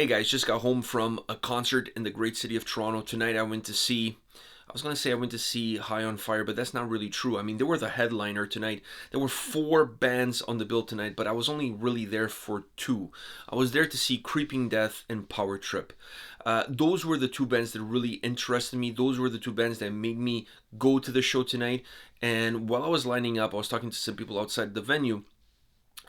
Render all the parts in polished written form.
Hey guys, just got home from a concert in the great city of Toronto. Tonight I went to see, I was going to say I went to see High on Fire, but that's not really true. I mean, they were the headliner tonight. There were four bands on the bill tonight, but I was only really there for two. I was there to see Creeping Death and Power Trip. Those were the two bands that really interested me. Those were the two bands that made me go to the show tonight. And while I was lining up, I was talking to some people outside the venue.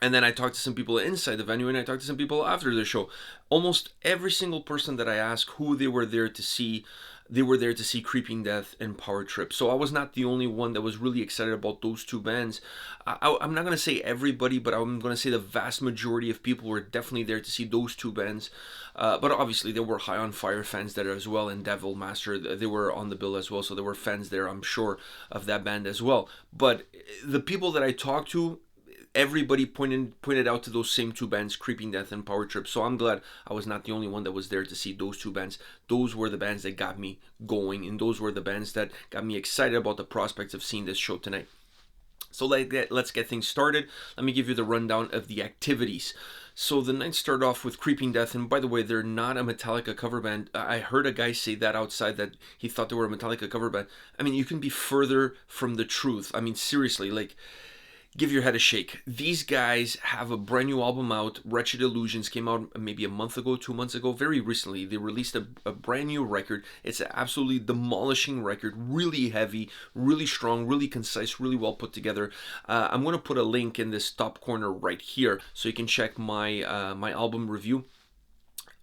And then I talked to some people inside the venue, and I talked to some people after the show. Almost every single person that I asked who they were there to see, they were there to see Creeping Death and Power Trip. So I was not the only one that was really excited about those two bands. I'm not going to say everybody, but I'm going to say the vast majority of people were definitely there to see those two bands. But obviously there were High on Fire fans there as well, and Devil Master, they were on the bill as well. So there were fans there, I'm sure, of that band as well. But the people that I talked to, everybody pointed out to those same two bands, Creeping Death and Power Trip. So I'm glad I was not the only one that was there to see those two bands. Those were the bands that got me going, and those were the bands that got me excited about the prospects of seeing this show tonight. So let's get things started. Let me give you the rundown of the activities. So the night started off with Creeping Death, and by the way, they're not a Metallica cover band. I heard a guy say that outside, that he thought they were a Metallica cover band. I mean, you can be further from the truth. I mean, seriously, like, give your head a shake. These guys have a brand new album out. Wretched Illusions came out maybe a month ago, 2 months ago, very recently. They released a brand new record. It's an absolutely demolishing record, really heavy, really strong, really concise, really well put together. I'm going to put a link in this top corner right here so you can check my my album review.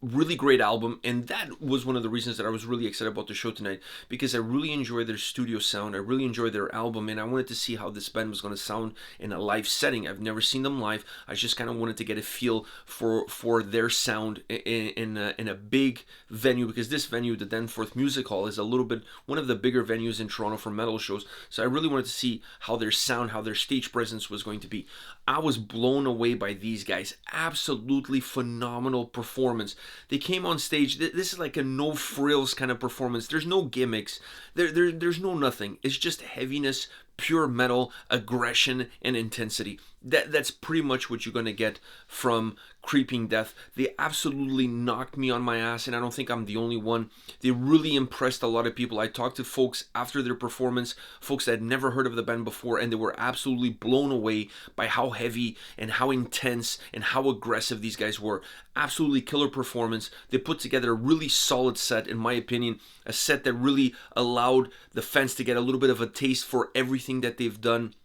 Really great album, and that was one of the reasons that I was really excited about the show tonight, because I really enjoy their studio sound. I really enjoy their album, and I wanted to see how this band was going to sound in a live setting. I've never seen them live. I just kind of wanted to get a feel for their sound in a big venue, because this venue, the Danforth Music Hall, is a little bit one of the bigger venues in Toronto for metal shows. So I really wanted to see how their sound, how their stage presence was going to be. I was blown away by these guys. Absolutely phenomenal performance. They came on stage. This is like a no frills kind of performance. There's no gimmicks. There's no nothing. It's just heaviness, pure metal, aggression, and intensity. That's pretty much what you're going to get from Creeping Death. They absolutely knocked me on my ass, and I don't think I'm the only one. They really impressed a lot of people. I talked to folks after their performance, folks that had never heard of the band before, and they were absolutely blown away by how heavy and how intense and how aggressive these guys were. Absolutely killer performance. They put together a really solid set, in my opinion, a set that really allowed the fans to get a little bit of a taste for everything that they've done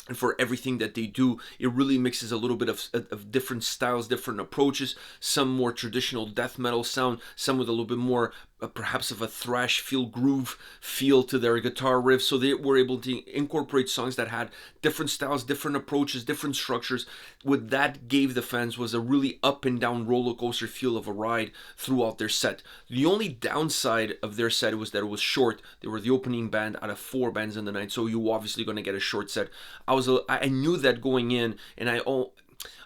and for everything that they do. It really mixes a little bit of different styles, different approaches, some more traditional death metal sound, some with a little bit more perhaps of a thrash groove feel to their guitar riffs. So they were able to incorporate songs that had different styles, different approaches, different structures. What that gave the fans was a really up and down roller coaster feel of a ride throughout their set. The only downside of their set was that it was short. They were the opening band out of 4 bands in the night, so you're obviously going to get a short set. I knew that going in, and I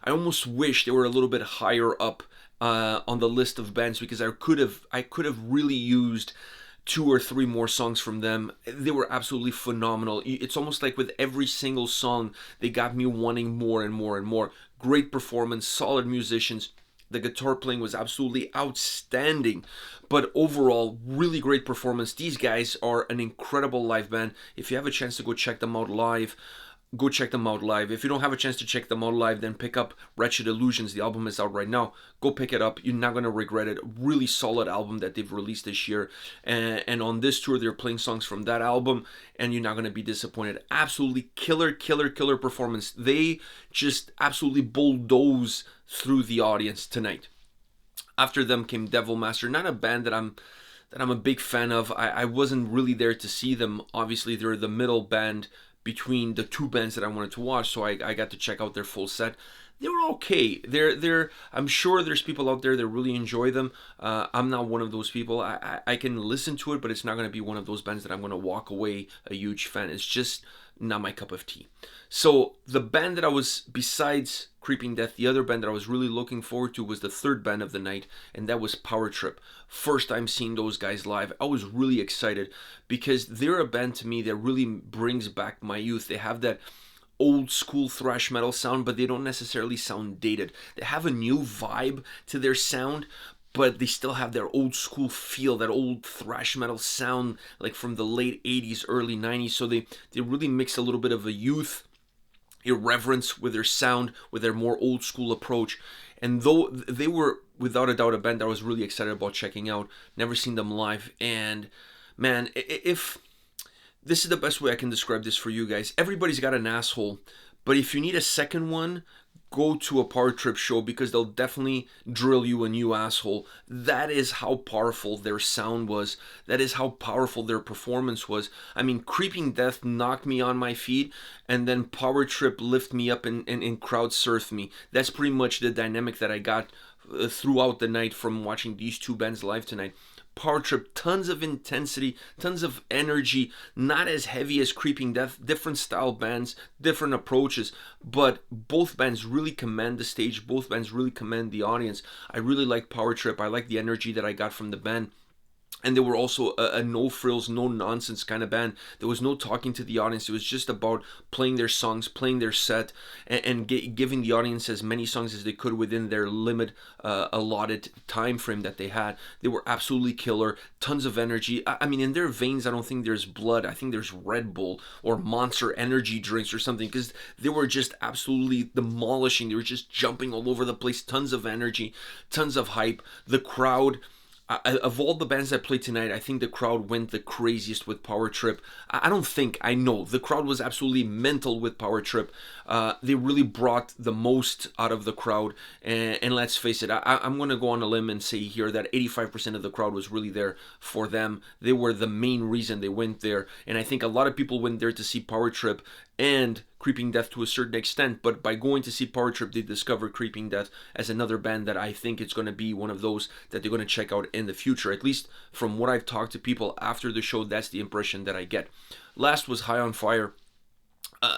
almost wish they were a little bit higher up on the list of bands, because I could have really used 2 or 3 more songs from them. They were absolutely phenomenal. It's almost like with every single song, they got me wanting more and more and more. Great performance, solid musicians. The guitar playing was absolutely outstanding, but overall, really great performance. These guys are an incredible live band. If you have a chance to go check them out live, go check them out live. If you don't have a chance to check them out live, then pick up Wretched Illusions. The album is out right now. Go pick it up. You're not going to regret it. Really solid album that they've released this year. And on this tour, they're playing songs from that album, and you're not going to be disappointed. Absolutely killer performance. They just absolutely bulldoze through the audience tonight. After them came Devil Master, not a band that I'm a big fan of. I wasn't really there to see them. Obviously, they're the middle band between the two bands that I wanted to watch, so I got to check out their full set. They were okay. I'm sure there's people out there that really enjoy them. I'm not one of those people. I can listen to it, but it's not going to be one of those bands that I'm going to walk away a huge fan. It's just not my cup of tea. So the band that I was, besides Creeping Death, the other band that I was really looking forward to was the third band of the night, and that was Power Trip. First time seeing those guys live, I was really excited, because they're a band to me that really brings back my youth. They have that old school thrash metal sound, but they don't necessarily sound dated. They have a new vibe to their sound, but they still have their old school feel, that old thrash metal sound, like from the late 80s, early 90s. So they really mix a little bit of a youth irreverence with their sound, with their more old school approach. And though they were without a doubt a band that I was really excited about checking out, never seen them live. And man, if this is the best way I can describe this for you guys, everybody's got an asshole, but if you need a second one, go to a Power Trip show, because they'll definitely drill you a new asshole. That is how powerful their sound was. That is how powerful their performance was. I mean, Creeping Death knocked me on my feet, and then Power Trip lift me up and crowd surf me. That's pretty much the dynamic that I got throughout the night from watching these two bands live tonight. Power Trip, tons of intensity, tons of energy, not as heavy as Creeping Death, different style bands, different approaches, but both bands really command the stage, both bands really command the audience. I really like Power Trip. I like the energy that I got from the band. And they were also a no-frills, no-nonsense kind of band. There was no talking to the audience. It was just about playing their songs, playing their set, and giving the audience as many songs as they could within their allotted time frame that they had. They were absolutely killer. Tons of energy. I mean, in their veins, I don't think there's blood. I think there's Red Bull or Monster energy drinks or something, because they were just absolutely demolishing. They were just jumping all over the place. Tons of energy, tons of hype. The crowd... of all the bands that played tonight, I think the crowd went the craziest with Power Trip. I know. The crowd was absolutely mental with Power Trip. They really brought the most out of the crowd. And let's face it, I'm going to go on a limb and say here that 85% of the crowd was really there for them. They were the main reason they went there. And I think a lot of people went there to see Power Trip and Creeping Death to a certain extent, but by going to see Power Trip, they discovered Creeping Death as another band that I think it's going to be one of those that they're going to check out in the future. At least from what I've talked to people after the show, that's the impression that I get. Last was High on Fire.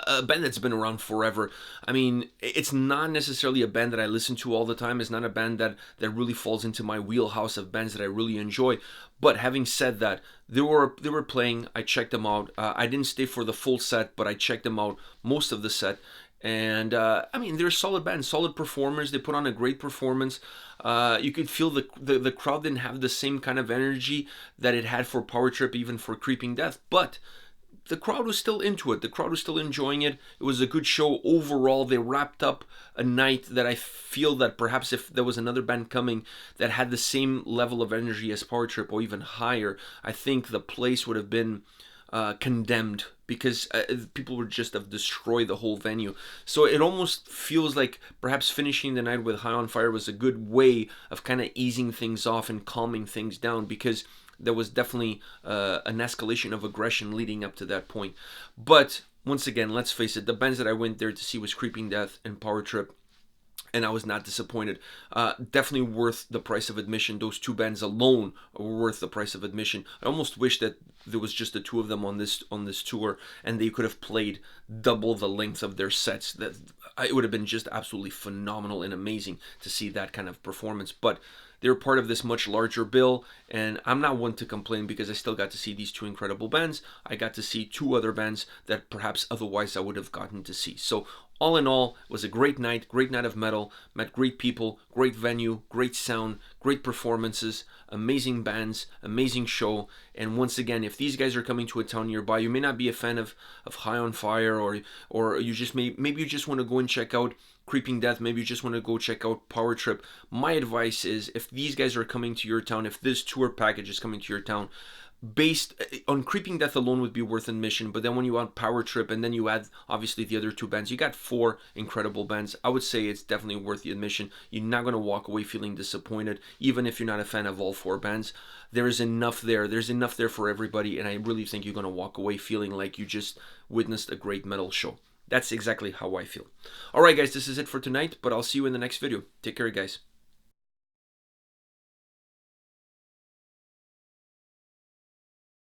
A band that's been around forever. I mean, it's not necessarily a band that I listen to all the time. It's not a band that really falls into my wheelhouse of bands that I really enjoy. But having said that, they were playing. I checked them out. I didn't stay for the full set, but I checked them out most of the set. And I mean, they're a solid band, solid performers. They put on a great performance. You could feel the crowd didn't have the same kind of energy that it had for Power Trip, even for Creeping Death, but the crowd was still into it. The crowd was still enjoying it. It was a good show overall. They wrapped up a night that I feel that perhaps if there was another band coming that had the same level of energy as Power Trip or even higher, I think the place would have been condemned, because people would just have destroyed the whole venue. So it almost feels like perhaps finishing the night with High on Fire was a good way of kind of easing things off and calming things down, because there was definitely an escalation of aggression leading up to that point. But once again, let's face it, the bands that I went there to see was Creeping Death and Power Trip, and I was not disappointed. Definitely worth the price of admission. Those two bands alone are worth the price of admission. I almost wish that there was just the two of them on this tour, and they could have played double the length of their sets. That it would have been just absolutely phenomenal and amazing to see that kind of performance. But they're part of this much larger bill, and I'm not one to complain, because I still got to see these two incredible bands. I got to see two other bands that perhaps otherwise I would have gotten to see. So all in all, it was a great night of metal, met great people, great venue, great sound, great performances, amazing bands, amazing show. And once again, if these guys are coming to a town nearby, you may not be a fan of High on Fire, or you just maybe you just want to go and check out Creeping Death, maybe you just want to go check out Power Trip. My advice is, if these guys are coming to your town, if this tour package is coming to your town, based on Creeping Death alone would be worth admission, but then when you add Power Trip and then you add obviously the other two bands, you got four incredible bands. I would say it's definitely worth the admission. You're not going to walk away feeling disappointed, even if you're not a fan of all four bands. There is enough there. There's enough there for everybody, and I really think you're going to walk away feeling like you just witnessed a great metal show. That's exactly how I feel. Alright guys, this is it for tonight, but I'll see you in the next video. Take care guys.